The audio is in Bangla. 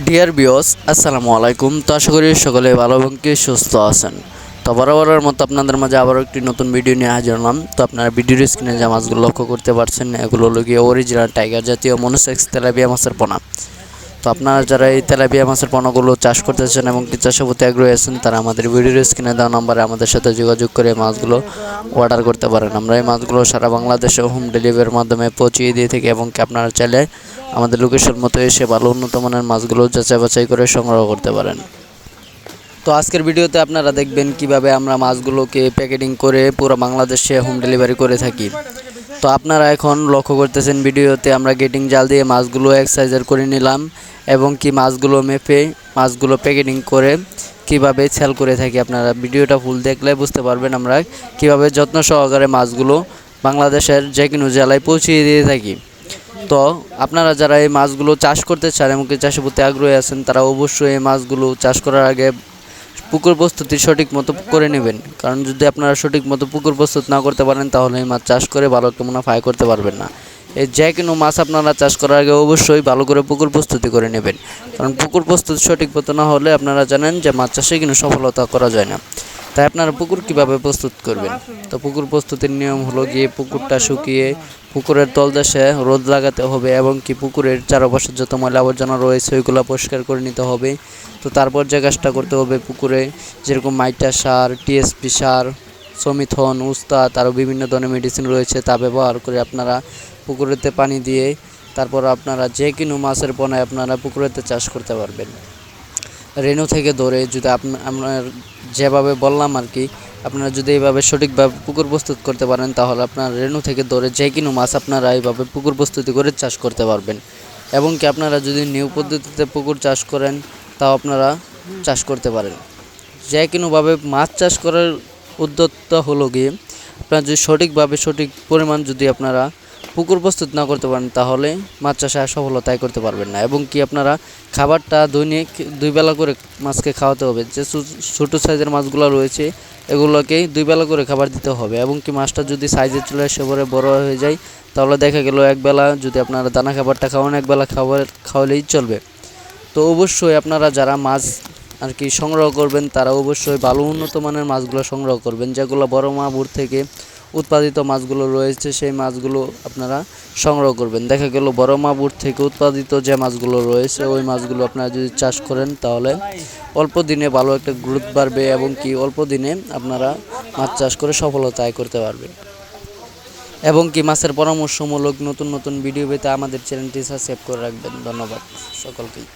ডিয়ার ভিউয়ার্স, আসসালামু আলাইকুম। তো আশা করি সকলে ভালো এবং কি সুস্থ আছেন। তো বরাবরের মতো আপনাদের মাঝে আবারও একটি নতুন ভিডিও নিয়ে হাজির হলাম। তো আপনারা ভিডিওর স্ক্রিনে যে মাছগুলো লক্ষ্য করতে পারছেন, এগুলো হলো গিয়ে অরিজিনাল টাইগার জাতীয় মনোসেক্স তেলাপিয়া মাছের পোনা। তো আপনারা যারা এই তেলাপিয়া মাছের পোনাগুলো চাষ করতেছেন এবং কি চাষের প্রতি আগ্রহী আছেন, তারা আমাদের ভিডিওর স্ক্রিনে দেওয়া নম্বরে আমাদের সাথে যোগাযোগ করে মাছগুলো অর্ডার করতে পারেন। আমরা এই মাছগুলো সারা বাংলাদেশে হোম ডেলিভারির মাধ্যমে পৌঁছিয়ে দিয়ে থাকি এবং কি আপনারা চাইলে আমাদের লোকেশন মতো এসে ভালো উন্নত মানের মাছগুলো যাচাই বাছাই করে সংগ্রহ করতে পারেন। তো আজকের ভিডিওতে আপনারা দেখবেন কিভাবে আমরা মাছগুলোকে প্যাকেটিং করে পুরো বাংলাদেশে হোম ডেলিভারি করে থাকি। তো আপনারা এখন লক্ষ্য করতেছেন ভিডিওতে আমরা গেটিং জাল দিয়ে মাছগুলো এক সাইজের করে নিলাম এবং কি মাছগুলো মেপে মাছগুলো প্যাকেটিং করে কিভাবে সেল করে থাকি। আপনারা ভিডিওটা ফুল দেখলে বুঝতে পারবেন আমরা কিভাবে যত্ন সহকারে মাছগুলো বাংলাদেশের যে কোনো জেলায় পৌঁছিয়ে দিয়ে থাকি। তো আপনারা যারা এই মাছগুলো চাষ করতে চান এবং চাষের প্রতি আগ্রহী আছেন, তারা অবশ্যই এই মাছগুলো চাষ করার আগে পুকুর প্রস্তুতি সঠিক মতো করে নেবেন। কারণ যদি আপনারা সঠিক মতো পুকুর প্রস্তুত না করতে পারেন, তাহলে এই মাছ চাষ করে ভালো একটা মুনাফা আয় করতে পারবেন না। এই যে কোনো মাছ আপনারা চাষ করার আগে অবশ্যই ভালো করে পুকুর প্রস্তুতি করে নেবেন। কারণ পুকুর প্রস্তুতি সঠিক মতো না হলে আপনারা জানেন যে মাছ চাষে কিন্তু সফলতা করা যায় না। তাই আপনারা পুকুর কীভাবে প্রস্তুত করবেন? তো পুকুর প্রস্তুতির নিয়ম হলো গিয়ে পুকুরটা শুকিয়ে পুকুরের তলদেশে রোদ লাগাতে হবে এবং কি পুকুরের চারপাশে যত ময়লা আবর্জনা রয়েছে ওইগুলো পরিষ্কার করে নিতে হবে। তো তারপর যে কাজটা করতে হবে, পুকুরে যেরকম মাইটা সার, টিএসপি সার, সমিথন, উস্তাদ আরও বিভিন্ন ধরনের মেডিসিন রয়েছে, তা ব্যবহার করে আপনারা পুকুরেতে পানি দিয়ে তারপর আপনারা যে কোনো মাছের পোনায় আপনারা পুকুরেতে চাষ করতে পারবেন। রেণু থেকে ধরে যদি আপনার যেভাবে বললাম আর কি, আপনারা যদি এইভাবে সঠিকভাবে পুকুর প্রস্তুত করতে পারেন, তাহলে আপনার রেণু থেকে ধরে যে কোনো মাছ আপনারা এইভাবে পুকুর প্রস্তুতি করে চাষ করতে পারবেন। এবং কি আপনারা যদি নিউ পদ্ধতিতে পুকুর চাষ করেন, তাও আপনারা চাষ করতে পারেন। যে কোনোভাবে মাছ চাষ করার উদ্যোক্তা হলো গিয়ে আপনারা যদি সঠিকভাবে সঠিক পরিমাণ যদি আপনারা পুকুর প্রস্তুত না করতে পারেন, তাহলে মাছ চাষে সফলতাই করতে পারবেন না। এবং কি আপনারা খাবারটা দৈনিক 2 বেলা করে মাছকে খাওয়াতে হবে। যে ছোটো সাইজের মাছগুলো রয়েছে এগুলোকেই 2 বেলা করে খাবার দিতে হবে। এবং কি মাছটা যদি সাইজে চলে আসে পরে বড় হয়ে যায়, তাহলে দেখা গেল একবেলা যদি আপনারা দানা খাবারটা খাওয়ান, একবেলা খাওয়ালেই চলবে। তো অবশ্যই আপনারা যারা মাছ আর কি সংগ্রহ করবেন, তারা অবশ্যই ভালো উন্নত মানের মাছগুলো সংগ্রহ করবেন। যেগুলো বড় মাগুর থেকে উৎপাদিত মাছগুলো রয়েছে সেই মাছগুলো আপনারা সংগ্রহ করবেন। দেখা গেল বড় মাগুর থেকে উৎপাদিত যে মাছগুলো রয়েছে ওই মাছগুলো আপনারা যদি চাষ করেন, তাহলে অল্প দিনে ভালো একটা গ্রোথ বাড়বে এবং কি অল্প দিনে আপনারা মাছ চাষ করে সফলতা আয় করতে পারবেন। এবং কি মাছের পরামর্শমূলক নতুন নতুন ভিডিও পেতে আমাদের চ্যানেলটি সাবস্ক্রাইব করে রাখবেন। ধন্যবাদ সকলকেই।